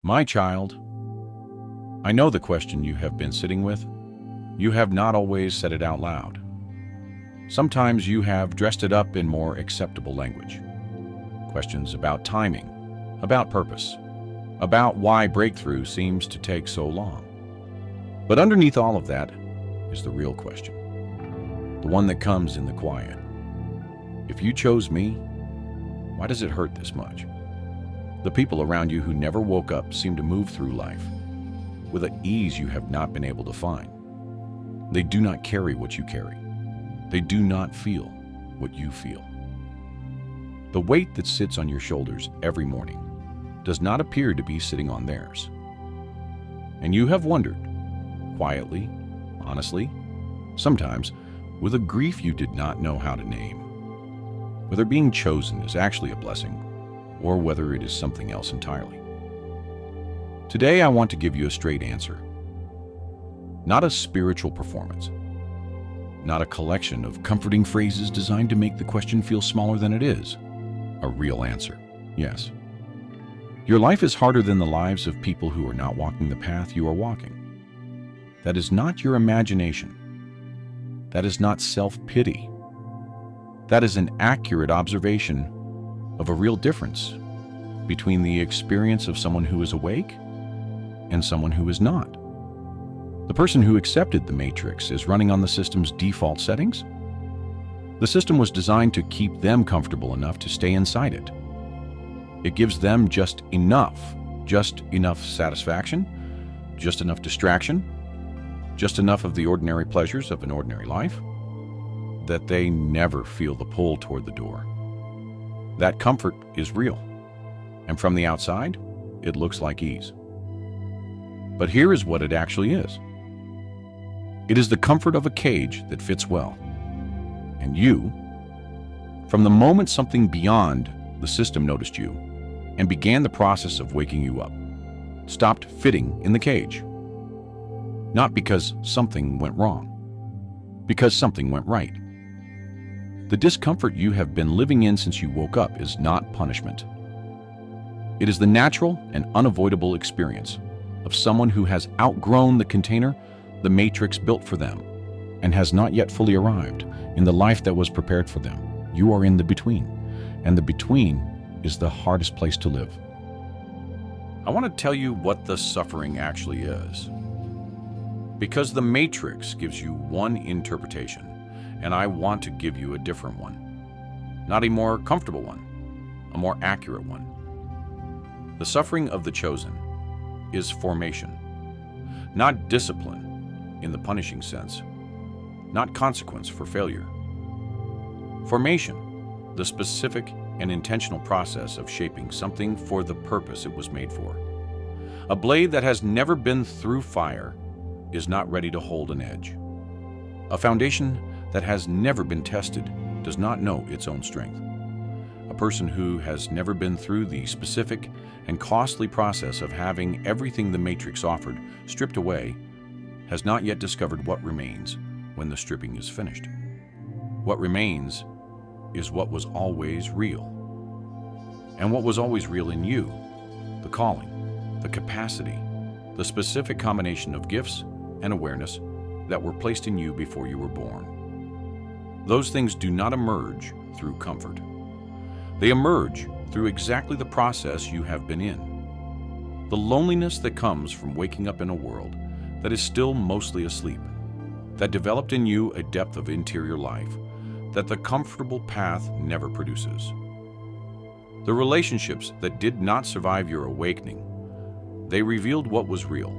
My child, I know the question you have been sitting with. You have not always said it out loud. Sometimes you have dressed it up in more acceptable language. Questions about timing, about purpose, about why breakthrough seems to take so long. But underneath all of that is the real question, the one that comes in the quiet. If you chose me, why does it hurt this much? The people around you who never woke up seem to move through life with an ease you have not been able to find. They do not carry what you carry. They do not feel what you feel. The weight that sits on your shoulders every morning does not appear to be sitting on theirs. And you have wondered, quietly, honestly, sometimes with a grief you did not know how to name, whether being chosen is actually a blessing or whether it is something else entirely. Today I want to give you a straight answer. Not a spiritual performance. Not a collection of comforting phrases designed to make the question feel smaller than it is. A real answer. Yes. Your life is harder than the lives of people who are not walking the path you are walking. That is not your imagination. That is not self-pity. That is an accurate observation of a real difference between the experience of someone who is awake and someone who is not. The person who accepted the matrix is running on the system's default settings. The system was designed to keep them comfortable enough to stay inside it. It gives them just enough satisfaction, just enough distraction, just enough of the ordinary pleasures of an ordinary life, that they never feel the pull toward the door. That comfort is real, and from the outside, it looks like ease. But here is what it actually is. It is the comfort of a cage that fits well. And you, from the moment something beyond the system noticed you and began the process of waking you up, stopped fitting in the cage. Not because something went wrong, because something went right. The discomfort you have been living in since you woke up is not punishment. It is the natural and unavoidable experience of someone who has outgrown the container the matrix built for them and has not yet fully arrived in the life that was prepared for them. You are in the between, and the between is the hardest place to live. I want to tell you what the suffering actually is, because the matrix gives you one interpretation, and I want to give you a different one. Not a more comfortable one, a more accurate one. The suffering of the chosen is formation, not discipline in the punishing sense, not consequence for failure. Formation, the specific and intentional process of shaping something for the purpose it was made for. A blade that has never been through fire is not ready to hold an edge. A foundation that has never been tested does not know its own strength. A person who has never been through the specific and costly process of having everything the matrix offered stripped away has not yet discovered what remains when the stripping is finished. What remains is what was always real. And what was always real in you, the calling, the capacity, the specific combination of gifts and awareness that were placed in you before you were born. Those things do not emerge through comfort. They emerge through exactly the process you have been in. The loneliness that comes from waking up in a world that is still mostly asleep, that developed in you a depth of interior life that the comfortable path never produces. The relationships that did not survive your awakening, they revealed what was real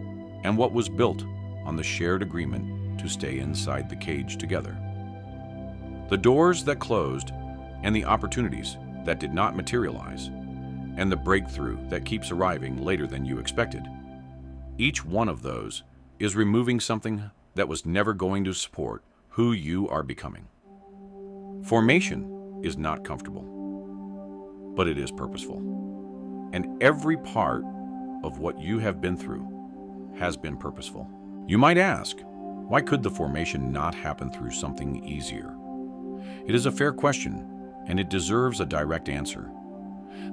and what was built on the shared agreement to stay inside the cage together. The doors that closed and the opportunities that did not materialize, and the breakthrough that keeps arriving later than you expected. Each one of those is removing something that was never going to support who you are becoming. Formation is not comfortable, but it is purposeful. And every part of what you have been through has been purposeful. You might ask, why could the formation not happen through something easier? It is a fair question, and it deserves a direct answer.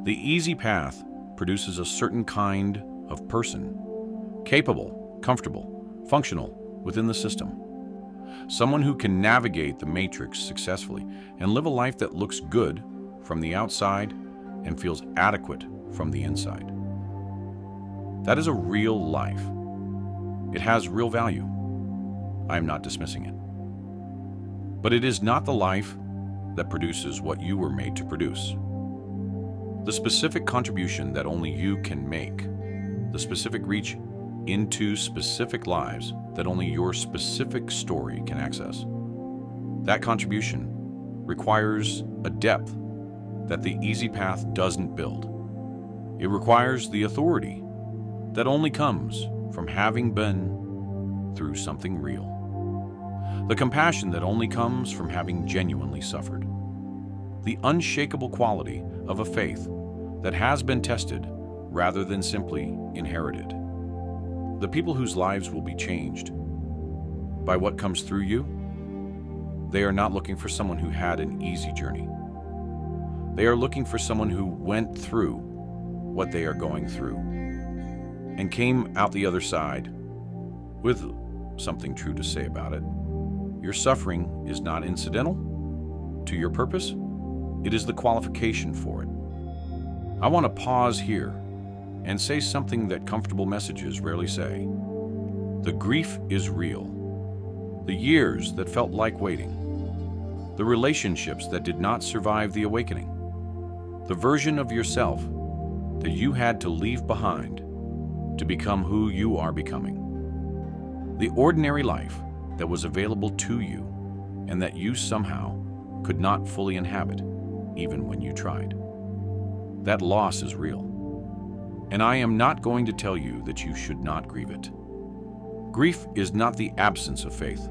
The easy path produces a certain kind of person, capable, comfortable, functional within the system. Someone who can navigate the matrix successfully and live a life that looks good from the outside and feels adequate from the inside. That is a real life. It has real value. I am not dismissing it. But it is not the life that produces what you were made to produce. The specific contribution that only you can make, the specific reach into specific lives that only your specific story can access. That contribution requires a depth that the easy path doesn't build. It requires the authority that only comes from having been through something real. The compassion that only comes from having genuinely suffered. The unshakable quality of a faith that has been tested rather than simply inherited. The people whose lives will be changed by what comes through you, they are not looking for someone who had an easy journey. They are looking for someone who went through what they are going through and came out the other side with something true to say about it. Your suffering is not incidental to your purpose. It is the qualification for it. I want to pause here and say something that comfortable messages rarely say. The grief is real. The years that felt like waiting. The relationships that did not survive the awakening. The version of yourself that you had to leave behind to become who you are becoming. The ordinary life that was available to you and that you somehow could not fully inhabit, even when you tried. That loss is real. And I am not going to tell you that you should not grieve it. Grief is not the absence of faith.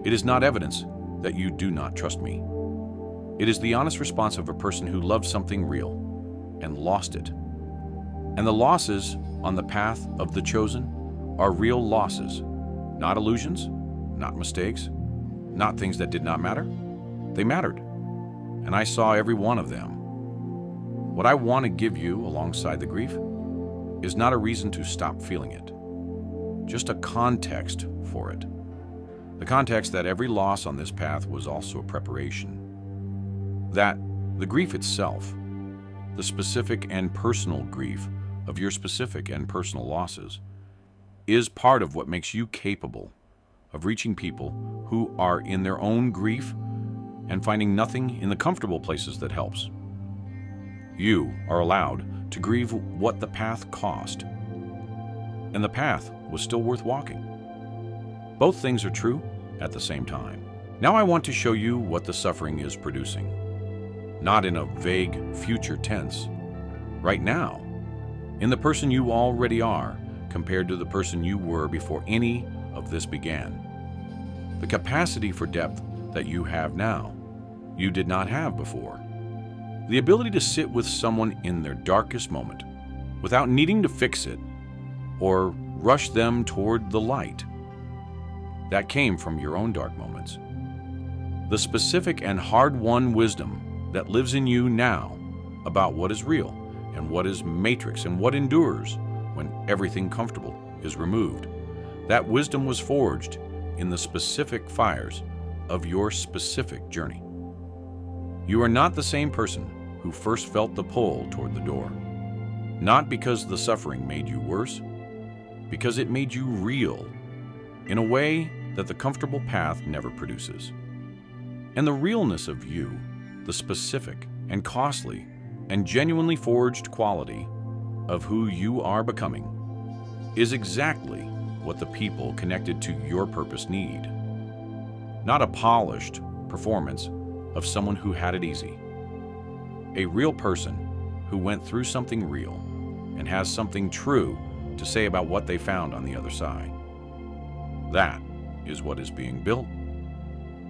It is not evidence that you do not trust me. It is the honest response of a person who loved something real and lost it. And the losses on the path of the chosen are real losses, not illusions, not mistakes, not things that did not matter. They mattered, and I saw every one of them. What I want to give you alongside the grief is not a reason to stop feeling it, just a context for it. The context that every loss on this path was also a preparation. That the grief itself, the specific and personal grief of your specific and personal losses, is part of what makes you capable of reaching people who are in their own grief and finding nothing in the comfortable places that helps. You are allowed to grieve what the path cost, and the path was still worth walking. Both things are true at the same time. Now I want to show you what the suffering is producing, not in a vague future tense, right now, in the person you already are compared to the person you were before any of this began. The capacity for depth that you have now, you did not have before. The ability to sit with someone in their darkest moment without needing to fix it or rush them toward the light. That came from your own dark moments. The specific and hard-won wisdom that lives in you now about what is real and what is matrix and what endures when everything comfortable is removed. That wisdom was forged in the specific fires of your specific journey. You are not the same person who first felt the pull toward the door. Not because the suffering made you worse, because it made you real in a way that the comfortable path never produces. And the realness of you, the specific and costly and genuinely forged quality of who you are becoming, is exactly what the people connected to your purpose need. Not a polished performance of someone who had it easy. A real person who went through something real and has something true to say about what they found on the other side. That is what is being built.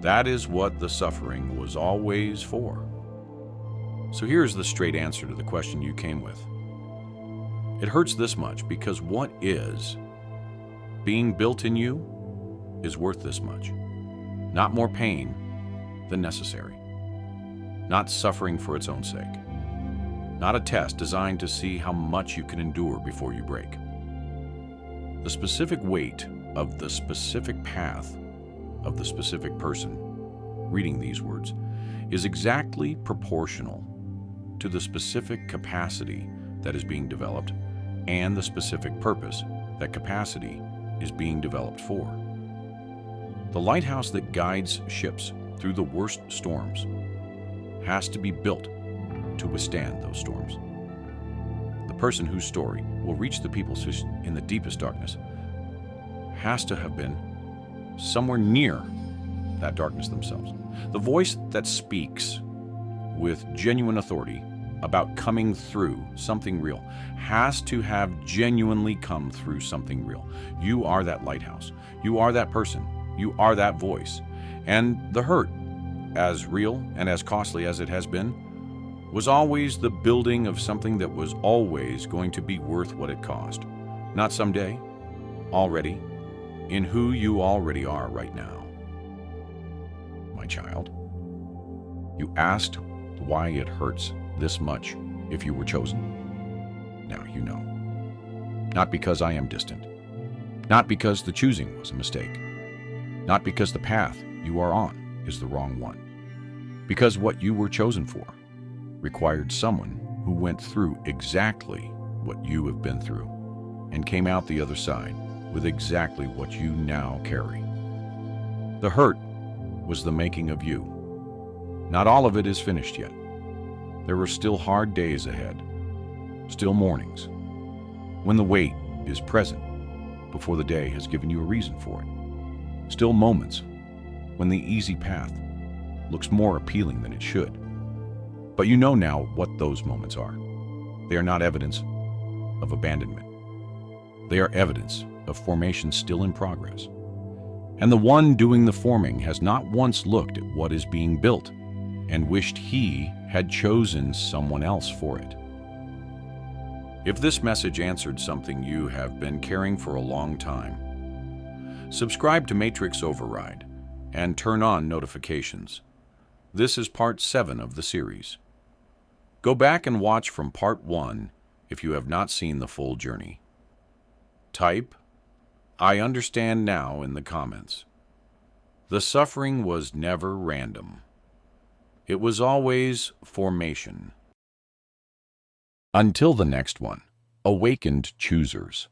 That is what the suffering was always for. So here's the straight answer to the question you came with. It hurts this much because what is being built in you is worth this much. Not more pain than necessary. Not suffering for its own sake. Not a test designed to see how much you can endure before you break. The specific weight of the specific path of the specific person reading these words is exactly proportional to the specific capacity that is being developed and the specific purpose that capacity is being developed for. The lighthouse that guides ships through the worst storms has to be built to withstand those storms. The person whose story will reach the people in the deepest darkness has to have been somewhere near that darkness themselves. The voice that speaks with genuine authority about coming through something real has to have genuinely come through something real. You are that lighthouse. You are that person. You are that voice. And the hurt, as real and as costly as it has been, was always the building of something that was always going to be worth what it cost. Not someday, already, in who you already are right now. My child, you asked why it hurts this much if you were chosen. Now you know. Not because I am distant. Not because the choosing was a mistake. Not because the path you are on is the wrong one. Because what you were chosen for required someone who went through exactly what you have been through and came out the other side with exactly what you now carry. The hurt was the making of you. Not all of it is finished yet. There are still hard days ahead, still mornings, when the weight is present before the day has given you a reason for it. Still moments when the easy path looks more appealing than it should. But you know now what those moments are. They are not evidence of abandonment. They are evidence of formation still in progress. And the one doing the forming has not once looked at what is being built and wished he had chosen someone else for it. If this message answered something you have been carrying for a long time, subscribe to Matrix Override and turn on notifications. This is part 7 of the series. Go back and watch from part 1 if you have not seen the full journey. Type, "I understand now" in the comments. The suffering was never random. It was always formation. Until the next one, awakened choosers.